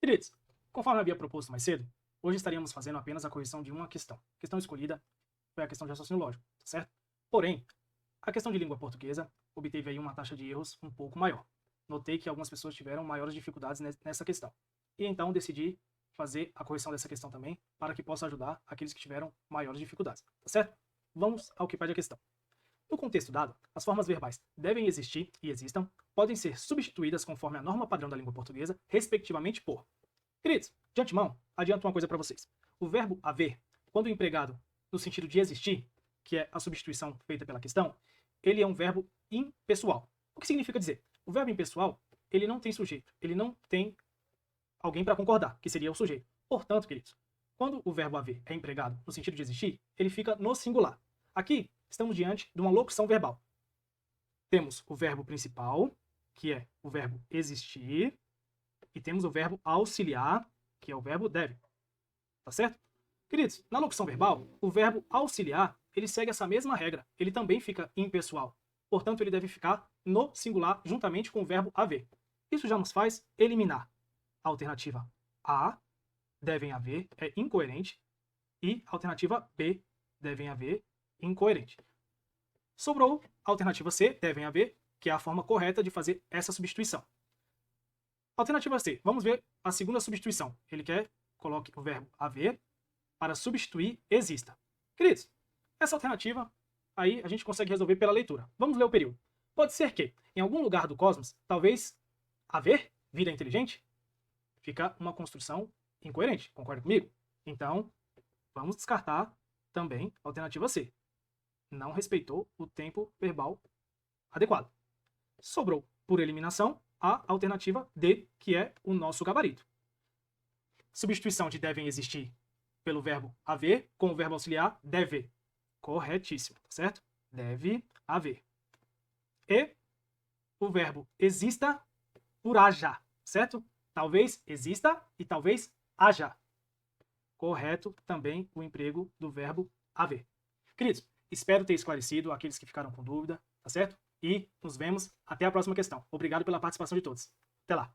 Queridos, conforme havia proposto mais cedo, hoje estaríamos fazendo apenas a correção de uma questão. A questão escolhida foi a questão de raciocínio lógico, tá certo? Porém, a questão de língua portuguesa obteve aí uma taxa de erros um pouco maior. Notei que algumas pessoas tiveram maiores dificuldades nessa questão. E então decidi fazer a correção dessa questão também, para que possa ajudar aqueles que tiveram maiores dificuldades, tá certo? Vamos ao que pede a questão. No contexto dado, as formas verbais devem existir e existam, podem ser substituídas conforme a norma padrão da língua portuguesa, respectivamente por. Queridos, de antemão, adianto uma coisa para vocês. O verbo haver, quando empregado no sentido de existir, que é a substituição feita pela questão, ele é um verbo impessoal. O que significa dizer? O verbo impessoal, ele não tem sujeito, ele não tem alguém para concordar, que seria o sujeito. Portanto, queridos, quando o verbo haver é empregado no sentido de existir, ele fica no singular. Aqui, estamos diante de uma locução verbal. Temos o verbo principal, que é o verbo existir, e temos o verbo auxiliar, que é o verbo deve. Tá certo? Queridos, na locução verbal, o verbo auxiliar, ele segue essa mesma regra. Ele também fica impessoal. Portanto, ele deve ficar no singular juntamente com o verbo haver. Isso já nos faz eliminar a alternativa A, devem haver, é incoerente, e a alternativa B, devem haver, incoerente. Sobrou a alternativa C, devem haver, que é a forma correta de fazer essa substituição. Alternativa C, vamos ver a segunda substituição. Ele quer coloque o verbo haver para substituir exista. Queridos, essa alternativa aí a gente consegue resolver pela leitura. Vamos ler o período. Pode ser que, em algum lugar do cosmos, talvez haver vida inteligente fica uma construção incoerente. Concorda comigo? Então, vamos descartar também a alternativa C. Não respeitou o tempo verbal adequado. Sobrou, por eliminação, a alternativa D, que é o nosso gabarito. Substituição de devem existir pelo verbo haver com o verbo auxiliar deve. Corretíssimo, tá certo? Deve haver. E o verbo exista por haja, certo? Talvez exista e talvez haja. Correto também o emprego do verbo haver. Queridos, espero ter esclarecido aqueles que ficaram com dúvida, tá certo? E nos vemos até a próxima questão. Obrigado pela participação de todos. Até lá!